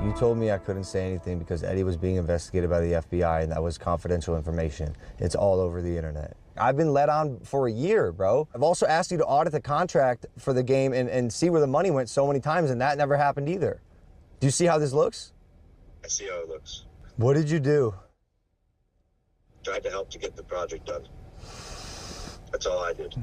You told me I couldn't say anything because Eddie was being investigated by the FBI and that was confidential information. It's all over the internet. I've been let on for a year, bro. I've also asked you to audit the contract for the game and see where the money went so many times, and that never happened either. Do you see how this looks? I see how it looks. What did you do? Tried to help to get the project done. That's all I did.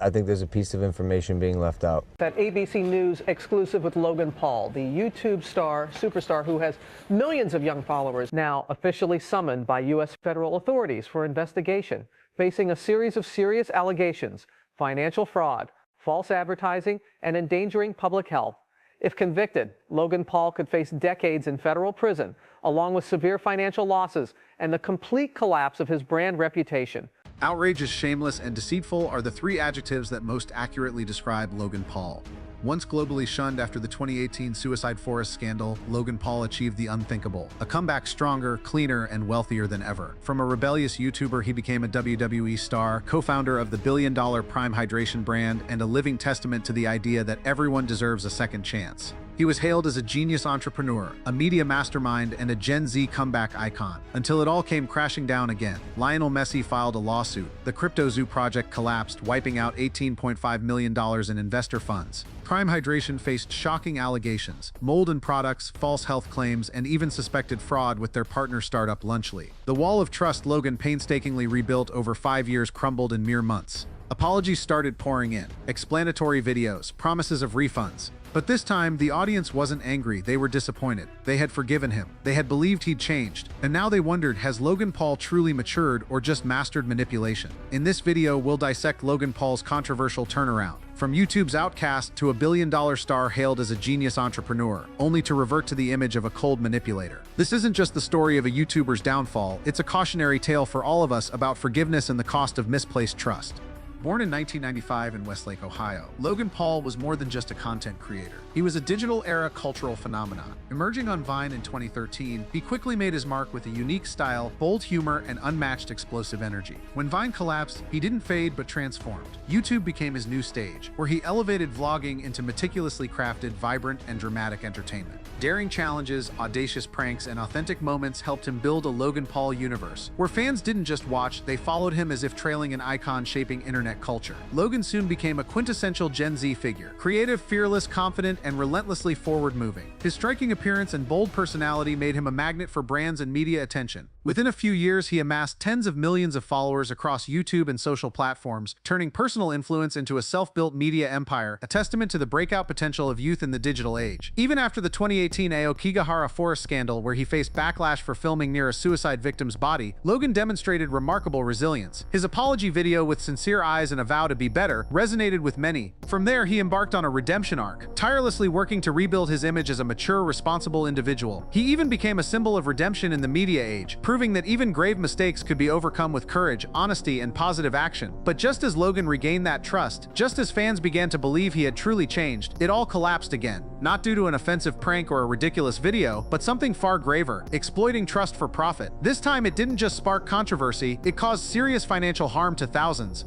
I think there's a piece of information being left out. That ABC News exclusive with Logan Paul, the YouTube superstar who has millions of young followers, now officially summoned by U.S. federal authorities for investigation, facing a series of serious allegations: financial fraud, false advertising, and endangering public health. If convicted, Logan Paul could face decades in federal prison, along with severe financial losses and the complete collapse of his brand reputation. Outrageous, shameless, and deceitful are the three adjectives that most accurately describe Logan Paul. Once globally shunned after the 2018 Suicide Forest scandal, Logan Paul achieved the unthinkable: a comeback stronger, cleaner, and wealthier than ever. From a rebellious YouTuber, he became a WWE star, co-founder of the billion-dollar Prime Hydration brand, and a living testament to the idea that everyone deserves a second chance. He was hailed as a genius entrepreneur, a media mastermind, and a Gen Z comeback icon, until it all came crashing down again. Lionel Messi filed a lawsuit. The CryptoZoo project collapsed, wiping out $18.5 million in investor funds. Prime Hydration faced shocking allegations: mold in products, false health claims, and even suspected fraud with their partner startup Lunchly. The wall of trust Logan painstakingly rebuilt over 5 years crumbled in mere months. Apologies started pouring in, explanatory videos, promises of refunds. But this time, the audience wasn't angry, they were disappointed. They had forgiven him. They had believed he'd changed. And now they wondered, has Logan Paul truly matured or just mastered manipulation? In this video, we'll dissect Logan Paul's controversial turnaround. From YouTube's outcast to a billion-dollar star hailed as a genius entrepreneur, only to revert to the image of a cold manipulator. This isn't just the story of a YouTuber's downfall, it's a cautionary tale for all of us about forgiveness and the cost of misplaced trust. Born in 1995 in Westlake, Ohio, Logan Paul was more than just a content creator. He was a digital-era cultural phenomenon. Emerging on Vine in 2013, he quickly made his mark with a unique style, bold humor, and unmatched explosive energy. When Vine collapsed, he didn't fade but transformed. YouTube became his new stage, where he elevated vlogging into meticulously crafted, vibrant, and dramatic entertainment. Daring challenges, audacious pranks, and authentic moments helped him build a Logan Paul universe, where fans didn't just watch, they followed him as if trailing an icon shaping internet culture. Logan soon became a quintessential Gen Z figure, creative, fearless, confident, and relentlessly forward-moving. His striking appearance and bold personality made him a magnet for brands and media attention. Within a few years, he amassed tens of millions of followers across YouTube and social platforms, turning personal influence into a self-built media empire, a testament to the breakout potential of youth in the digital age. Even after the 2018 Aokigahara Forest scandal, where he faced backlash for filming near a suicide victim's body, Logan demonstrated remarkable resilience. His apology video with sincere eyes and a vow to be better resonated with many. From there, he embarked on a redemption arc, tirelessly working to rebuild his image as a mature, responsible individual. He even became a symbol of redemption in the media age, proving that even grave mistakes could be overcome with courage, honesty, and positive action. But just as Logan regained that trust, just as fans began to believe he had truly changed, it all collapsed again. Not due to an offensive prank or a ridiculous video, but something far graver: exploiting trust for profit. This time, it didn't just spark controversy, it caused serious financial harm to thousands.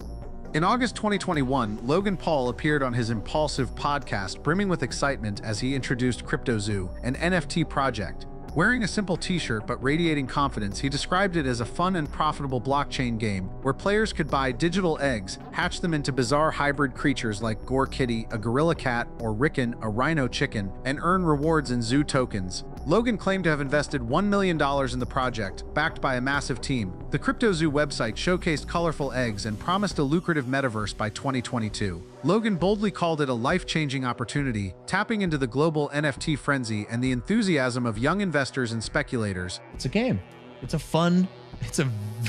In August 2021, Logan Paul appeared on his impulsive podcast, brimming with excitement as he introduced CryptoZoo, an NFT project. Wearing a simple t-shirt but radiating confidence, he described it as a fun and profitable blockchain game where players could buy digital eggs, hatch them into bizarre hybrid creatures like Gore Kitty, a gorilla cat, or Rickon, a rhino chicken, and earn rewards in zoo tokens. Logan claimed to have invested $1 million in the project, backed by a massive team. The CryptoZoo website showcased colorful eggs and promised a lucrative metaverse by 2022. Logan boldly called it a life-changing opportunity, tapping into the global NFT frenzy and the enthusiasm of young investors and speculators. It's a game. It's a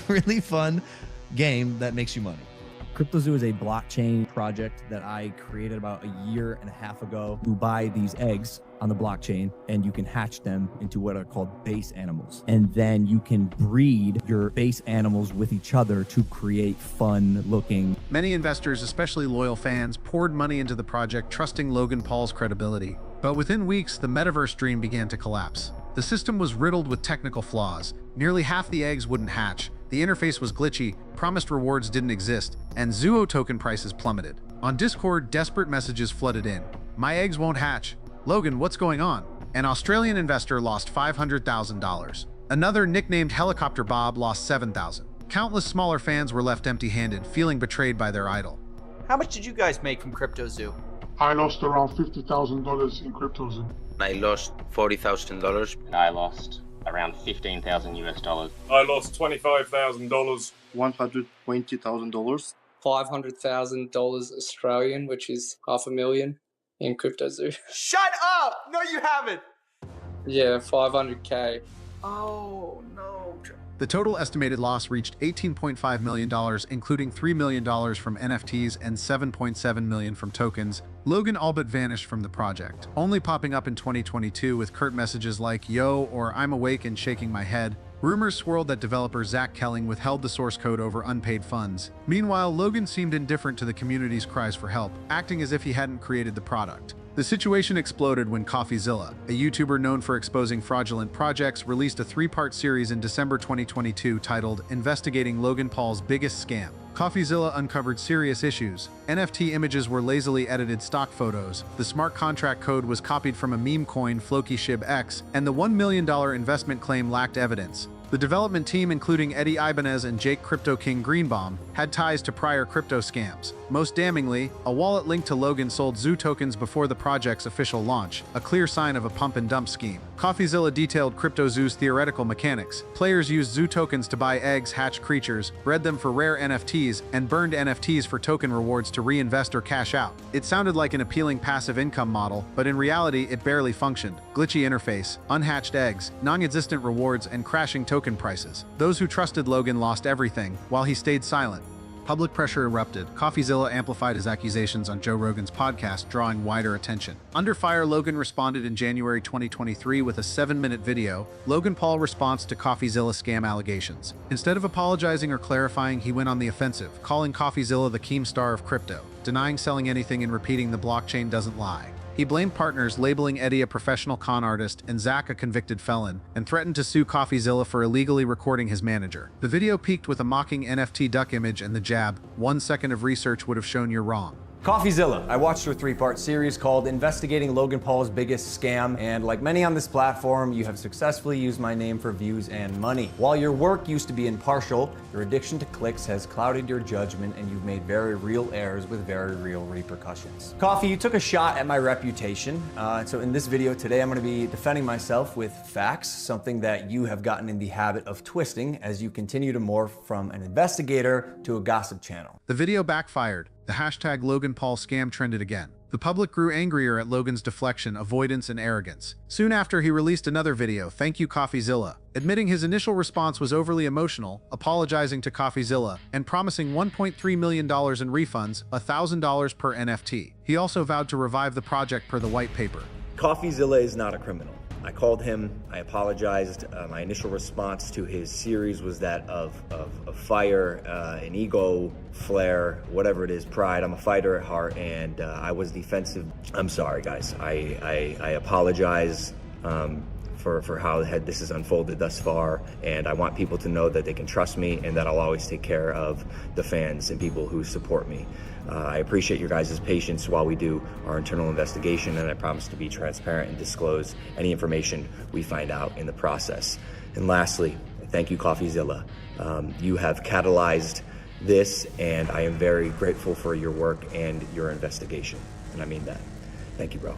really fun game that makes you money. CryptoZoo is a blockchain project that I created about a year and a half ago. You buy these eggs on the blockchain and you can hatch them into what are called base animals. And then you can breed your base animals with each other to create fun looking. Many investors, especially loyal fans, poured money into the project, trusting Logan Paul's credibility. But within weeks, the metaverse dream began to collapse. The system was riddled with technical flaws. Nearly half the eggs wouldn't hatch, the interface was glitchy, promised rewards didn't exist, and Zoo token prices plummeted. On Discord, desperate messages flooded in. "My eggs won't hatch. Logan, what's going on?" An Australian investor lost $500,000. Another, nicknamed Helicopter Bob, lost $7,000. Countless smaller fans were left empty-handed, feeling betrayed by their idol. How much did you guys make from CryptoZoo? I lost around $50,000 in CryptoZoo. I lost $40,000. And I lost around 15,000 US dollars. I lost $25,000. $120,000. $500,000 Australian, which is $500,000 in CryptoZoo. Shut up! No, you haven't! Yeah, 500K. Oh, no. The total estimated loss reached $18.5 million, including $3 million from NFTs and $7.7 million from tokens. Logan all but vanished from the project, only popping up in 2022 with curt messages like "yo" or "I'm awake and shaking my head." Rumors swirled that developer Zach Kelling withheld the source code over unpaid funds. Meanwhile, Logan seemed indifferent to the community's cries for help, acting as if he hadn't created the product. The situation exploded when CoffeeZilla, a YouTuber known for exposing fraudulent projects, released a 3-part series in December 2022 titled Investigating Logan Paul's Biggest Scam. CoffeeZilla uncovered serious issues. NFT images were lazily edited stock photos, the smart contract code was copied from a meme coin, FlokiShib-X, and the $1 million investment claim lacked evidence. The development team, including Eddie Ibanez and Jake Crypto King Greenbaum, had ties to prior crypto scams. Most damningly, a wallet linked to Logan sold Zoo tokens before the project's official launch, a clear sign of a pump-and-dump scheme. CoffeeZilla detailed CryptoZoo's theoretical mechanics. Players used Zoo tokens to buy eggs, hatch creatures, bred them for rare NFTs, and burned NFTs for token rewards to reinvest or cash out. It sounded like an appealing passive income model, but in reality it barely functioned. Glitchy interface, unhatched eggs, non-existent rewards, and crashing token prices. Those who trusted Logan lost everything, while he stayed silent. Public pressure erupted. CoffeeZilla amplified his accusations on Joe Rogan's podcast, drawing wider attention. Under fire, Logan responded in January 2023 with a 7-minute video, Logan Paul response to CoffeeZilla scam allegations. Instead of apologizing or clarifying, he went on the offensive, calling CoffeeZilla the Keemstar of crypto, denying selling anything and repeating the blockchain doesn't lie. He blamed partners, labeling Eddie a professional con artist and Zach a convicted felon, and threatened to sue CoffeeZilla for illegally recording his manager. The video peaked with a mocking NFT duck image and the jab, "1 second of research would have shown you're wrong." CoffeeZilla. I watched her 3-part series called Investigating Logan Paul's Biggest Scam, and like many on this platform, you have successfully used my name for views and money. While your work used to be impartial, your addiction to clicks has clouded your judgment, and you've made very real errors with very real repercussions. Coffee, you took a shot at my reputation, so in this video today, I'm going to be defending myself with facts, something that you have gotten in the habit of twisting as you continue to morph from an investigator to a gossip channel. The video backfired. The hashtag Logan Paul scam trended again. The public grew angrier at Logan's deflection, avoidance, and arrogance. Soon after, he released another video, "Thank you CoffeeZilla," admitting his initial response was overly emotional, apologizing to CoffeeZilla, and promising $1.3 million in refunds, $1,000 per NFT. He also vowed to revive the project per the white paper. CoffeeZilla is not a criminal. I called him, I apologized. My initial response to his series was that of fire, an ego, flare, whatever it is, pride. I'm a fighter at heart, and I was defensive. I'm sorry, guys. I apologize for how this has unfolded thus far, and I want people to know that they can trust me and that I'll always take care of the fans and people who support me. I appreciate your guys' patience while we do our internal investigation, and I promise to be transparent and disclose any information we find out in the process. And lastly, thank you, CoffeeZilla. You have catalyzed this, and I am very grateful for your work and your investigation, and I mean that. Thank you, bro.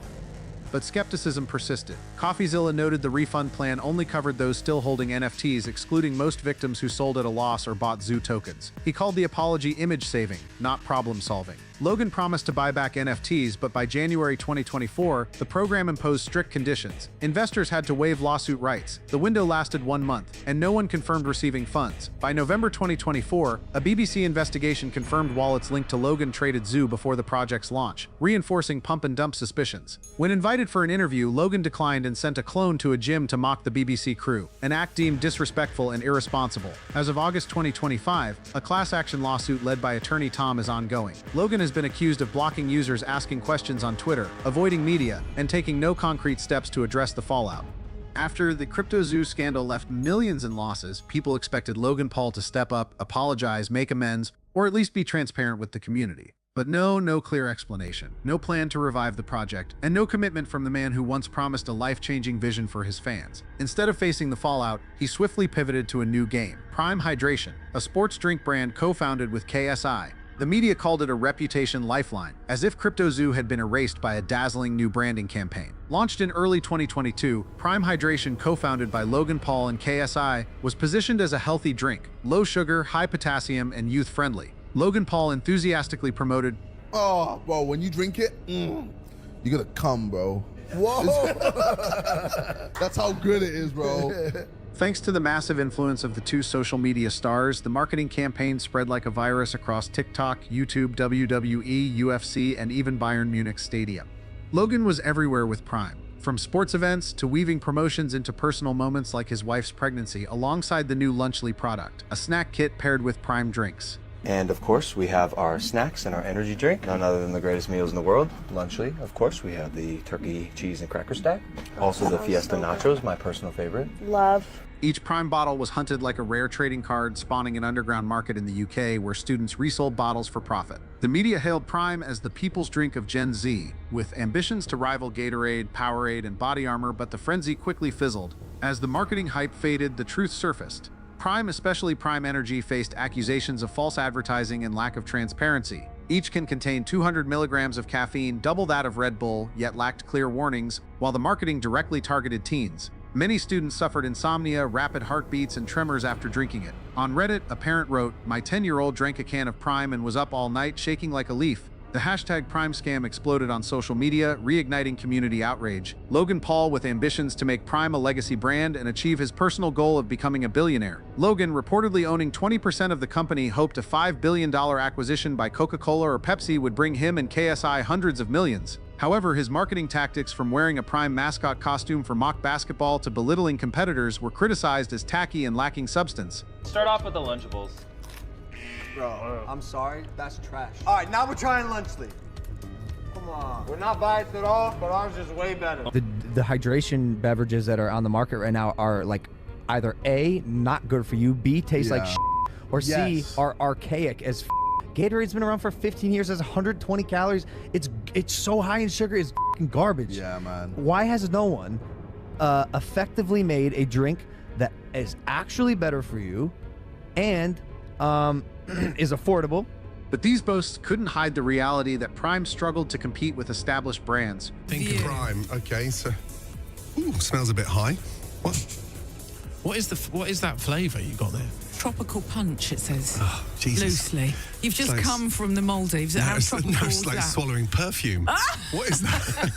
But skepticism persisted. CoffeeZilla noted the refund plan only covered those still holding NFTs, excluding most victims who sold at a loss or bought Zoo tokens. He called the apology image saving, not problem solving. Logan promised to buy back NFTs, but by January 2024, the program imposed strict conditions. Investors had to waive lawsuit rights. The window lasted 1 month, and no one confirmed receiving funds. By November 2024, a BBC investigation confirmed wallets linked to Logan traded Zoo before the project's launch, reinforcing pump-and-dump suspicions. When invited for an interview, Logan declined and sent a clone to a gym to mock the BBC crew, an act deemed disrespectful and irresponsible. As of August 2025, a class action lawsuit led by attorney Tom is ongoing. Logan has been accused of blocking users asking questions on Twitter, avoiding media, and taking no concrete steps to address the fallout. After the CryptoZoo scandal left millions in losses, people expected Logan Paul to step up, apologize, make amends, or at least be transparent with the community. But no clear explanation, no plan to revive the project, and no commitment from the man who once promised a life-changing vision for his fans. Instead of facing the fallout, he swiftly pivoted to a new game, Prime Hydration, a sports drink brand co-founded with KSI. The media called it a reputation lifeline, as if CryptoZoo had been erased by a dazzling new branding campaign. Launched in early 2022, Prime Hydration, co-founded by Logan Paul and KSI, was positioned as a healthy drink, low sugar, high potassium, and youth-friendly. Logan Paul enthusiastically promoted, "Oh, bro, when you drink it, you're gonna come, bro." Whoa! That's how good it is, bro. Thanks to the massive influence of the two social media stars, the marketing campaign spread like a virus across TikTok, YouTube, WWE, UFC, and even Bayern Munich Stadium. Logan was everywhere with Prime, from sports events to weaving promotions into personal moments like his wife's pregnancy alongside the new Lunchly product, a snack kit paired with Prime drinks. And of course, we have our snacks and our energy drink, none other than the greatest meals in the world. Lunchly, of course, we have the turkey, cheese, and cracker stack. Also the Fiesta Nachos, my personal favorite. Love. Each Prime bottle was hunted like a rare trading card, spawning an underground market in the UK where students resold bottles for profit. The media hailed Prime as the people's drink of Gen Z, with ambitions to rival Gatorade, Powerade, and Body Armor, but the frenzy quickly fizzled. As the marketing hype faded, the truth surfaced. Prime, especially Prime Energy, faced accusations of false advertising and lack of transparency. Each can contain 200 milligrams of caffeine, double that of Red Bull, yet lacked clear warnings, while the marketing directly targeted teens. Many students suffered insomnia, rapid heartbeats, and tremors after drinking it. On Reddit, a parent wrote, "My 10-year-old drank a can of Prime and was up all night, shaking like a leaf." The hashtag Prime scam exploded on social media, reigniting community outrage. Logan Paul, with ambitions to make Prime a legacy brand and achieve his personal goal of becoming a billionaire. Logan, reportedly owning 20% of the company, hoped a $5 billion acquisition by Coca-Cola or Pepsi would bring him and KSI hundreds of millions. However, his marketing tactics, from wearing a Prime mascot costume for mock basketball to belittling competitors, were criticized as tacky and lacking substance. Start off with the Lunchables. Bro, I'm sorry, that's trash. All right, now we're trying Lunchly. Come on. We're not biased at all, but ours is way better. The hydration beverages that are on the market right now are like either A, not good for you, B, taste like shit, or C, are archaic as Gatorade's been around for 15 years, has 120 calories. It's so high in sugar, it's garbage. Yeah, man. Why has no one effectively made a drink that is actually better for you and is affordable? But these boasts couldn't hide the reality that Prime struggled to compete with established brands. Think of Prime. Okay, so smells a bit high. What is that flavour you got there? Tropical punch, it says. Oh, Jesus. Loosely. You've just come from the Maldives. No, How it's tropical is like that? swallowing perfume. What is that?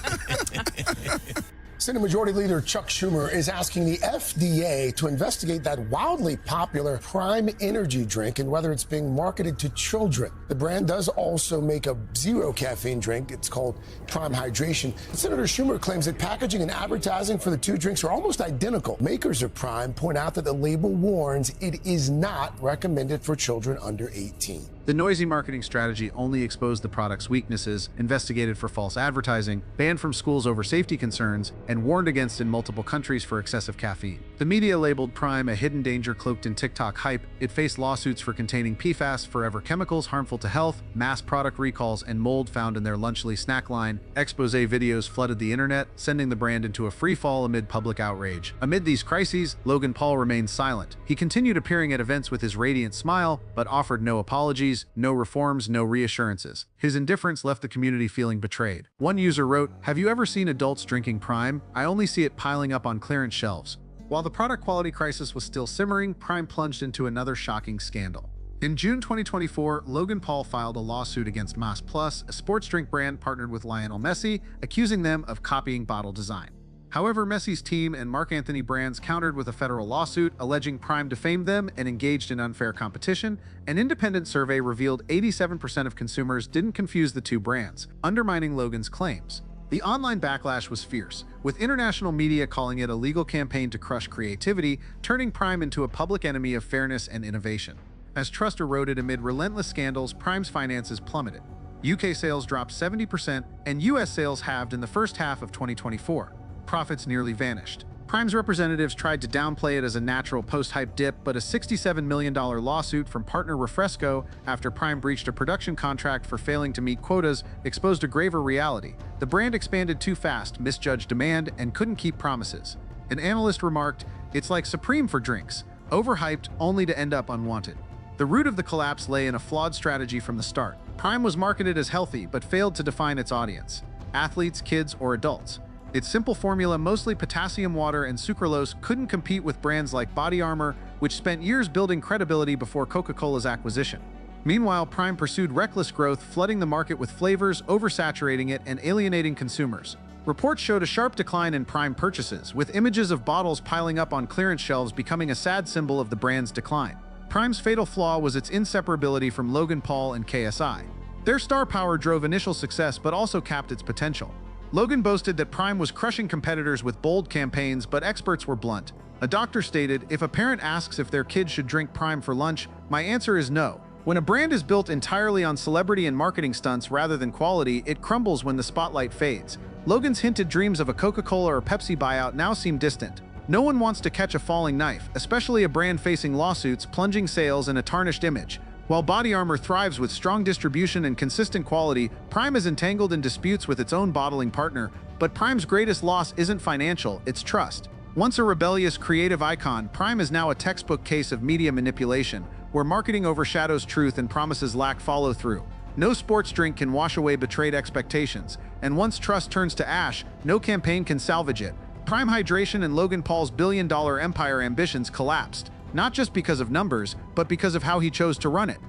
Senate Majority Leader Chuck Schumer is asking the FDA to investigate that wildly popular Prime energy drink and whether it's being marketed to children. The brand does also make a zero caffeine drink. It's called Prime Hydration. Senator Schumer claims that packaging and advertising for the two drinks are almost identical. Makers of Prime point out that the label warns it is not recommended for children under 18. The noisy marketing strategy only exposed the product's weaknesses, investigated for false advertising, banned from schools over safety concerns, and warned against in multiple countries for excessive caffeine. The media labeled Prime a hidden danger cloaked in TikTok hype. It faced lawsuits for containing PFAS, forever chemicals harmful to health, mass product recalls, and mold found in their Lunchly snack line. Expose videos flooded the internet, sending the brand into a free fall amid public outrage. Amid these crises, Logan Paul remained silent. He continued appearing at events with his radiant smile, but offered no apologies, no reforms, no reassurances. His indifference left the community feeling betrayed. One user wrote, "Have you ever seen adults drinking Prime? I only see it piling up on clearance shelves." While the product quality crisis was still simmering, Prime plunged into another shocking scandal. In June 2024, Logan Paul filed a lawsuit against Mas Plus, a sports drink brand partnered with Lionel Messi, accusing them of copying bottle design. However, Messi's team and Mark Anthony Brands countered with a federal lawsuit alleging Prime defamed them and engaged in unfair competition. An independent survey revealed 87% of consumers didn't confuse the two brands, undermining Logan's claims. The online backlash was fierce, with international media calling it a legal campaign to crush creativity, turning Prime into a public enemy of fairness and innovation. As trust eroded amid relentless scandals, Prime's finances plummeted. UK sales dropped 70%, and US sales halved in the first half of 2024. Profits nearly vanished. Prime's representatives tried to downplay it as a natural post-hype dip, but a $67 million lawsuit from partner Refresco after Prime breached a production contract for failing to meet quotas exposed a graver reality. The brand expanded too fast, misjudged demand, and couldn't keep promises. An analyst remarked, "It's like Supreme for drinks, overhyped only to end up unwanted." The root of the collapse lay in a flawed strategy from the start. Prime was marketed as healthy, but failed to define its audience: athletes, kids, or adults. Its simple formula, mostly potassium water and sucralose, couldn't compete with brands like Body Armor, which spent years building credibility before Coca-Cola's acquisition. Meanwhile, Prime pursued reckless growth, flooding the market with flavors, oversaturating it, and alienating consumers. Reports showed a sharp decline in Prime purchases, with images of bottles piling up on clearance shelves becoming a sad symbol of the brand's decline. Prime's fatal flaw was its inseparability from Logan Paul and KSI. Their star power drove initial success but also capped its potential. Logan boasted that Prime was crushing competitors with bold campaigns, but experts were blunt. A doctor stated, "If a parent asks if their kid should drink Prime for lunch, my answer is no." When a brand is built entirely on celebrity and marketing stunts rather than quality, it crumbles when the spotlight fades. Logan's hinted dreams of a Coca-Cola or Pepsi buyout now seem distant. No one wants to catch a falling knife, especially a brand facing lawsuits, plunging sales, and a tarnished image. While Body Armor thrives with strong distribution and consistent quality, Prime is entangled in disputes with its own bottling partner. But Prime's greatest loss isn't financial, it's trust. Once a rebellious creative icon, Prime is now a textbook case of media manipulation, where marketing overshadows truth and promises lack follow-through. No sports drink can wash away betrayed expectations, and once trust turns to ash, no campaign can salvage it. Prime Hydration and Logan Paul's billion-dollar empire ambitions collapsed, not just because of numbers, but because of how he chose to run it.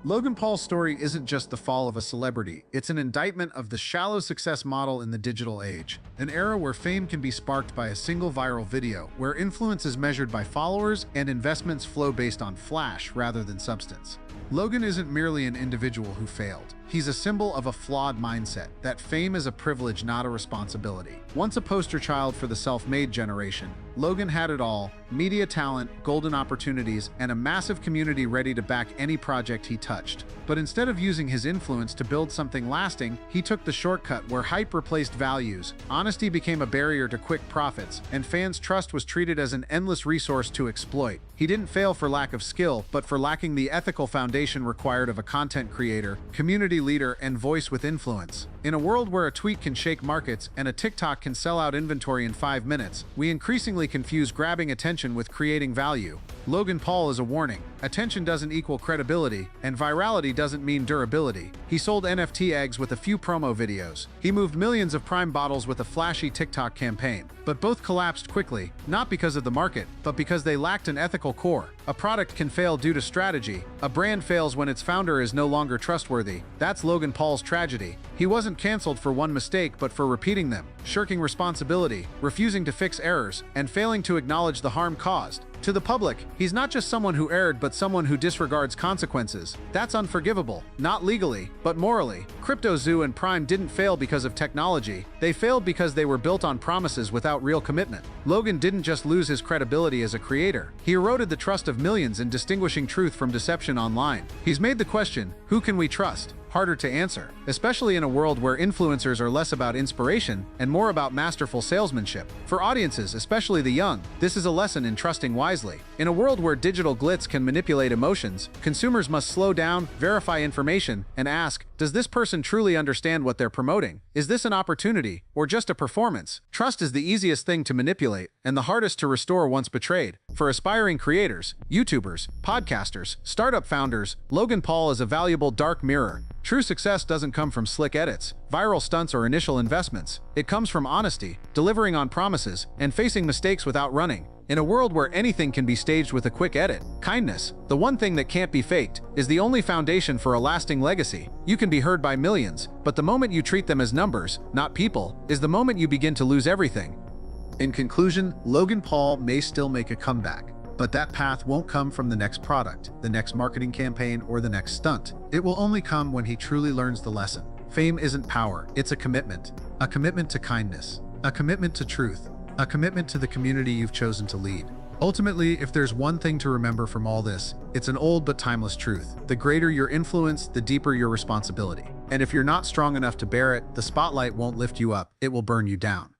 Logan Paul's story isn't just the fall of a celebrity, it's an indictment of the shallow success model in the digital age. An era where fame can be sparked by a single viral video, where influence is measured by followers and investments flow based on flash rather than substance. Logan isn't merely an individual who failed. He's a symbol of a flawed mindset, that fame is a privilege, not a responsibility. Once a poster child for the self-made generation, Logan had it all: media talent, golden opportunities, and a massive community ready to back any project he touched. But instead of using his influence to build something lasting, he took the shortcut where hype replaced values, honesty became a barrier to quick profits, and fans' trust was treated as an endless resource to exploit. He didn't fail for lack of skill, but for lacking the ethical foundation required of a content creator, community leader, and voice with influence. In a world where a tweet can shake markets and a TikTok can sell out inventory in 5 minutes, we increasingly confuse grabbing attention with creating value. Logan Paul is a warning. Attention doesn't equal credibility, and virality doesn't mean durability. He sold NFT eggs with a few promo videos. He moved millions of Prime bottles with a flashy TikTok campaign. But both collapsed quickly, not because of the market, but because they lacked an ethical core. A product can fail due to strategy. A brand fails when its founder is no longer trustworthy. That's Logan Paul's tragedy. He wasn't canceled for one mistake, but for repeating them, shirking responsibility, refusing to fix errors, and failing to acknowledge the harm caused. To the public, he's not just someone who erred, but someone who disregards consequences. That's unforgivable, not legally, but morally. CryptoZoo and Prime didn't fail because of technology. They failed because they were built on promises without real commitment. Logan didn't just lose his credibility as a creator. He eroded the trust of millions in distinguishing truth from deception online. He's made the question, who can we trust, harder to answer, especially in a world where influencers are less about inspiration and more about masterful salesmanship. For audiences, especially the young, this is a lesson in trusting wisely. In a world where digital glitz can manipulate emotions, consumers must slow down, verify information, and ask, does this person truly understand what they're promoting? Is this an opportunity or just a performance? Trust is the easiest thing to manipulate and the hardest to restore once betrayed. For aspiring creators, YouTubers, podcasters, startup founders, Logan Paul is a valuable dark mirror. True success doesn't come from slick edits, viral stunts, or initial investments. It comes from honesty, delivering on promises, and facing mistakes without running. In a world where anything can be staged with a quick edit, kindness, the one thing that can't be faked, is the only foundation for a lasting legacy. You can be heard by millions, but the moment you treat them as numbers, not people, is the moment you begin to lose everything. In conclusion, Logan Paul may still make a comeback, but that path won't come from the next product, the next marketing campaign, or the next stunt. It will only come when he truly learns the lesson. Fame isn't power, it's a commitment to kindness, a commitment to truth, a commitment to the community you've chosen to lead. Ultimately, if there's one thing to remember from all this, it's an old but timeless truth. The greater your influence, the deeper your responsibility. And if you're not strong enough to bear it, the spotlight won't lift you up, it will burn you down.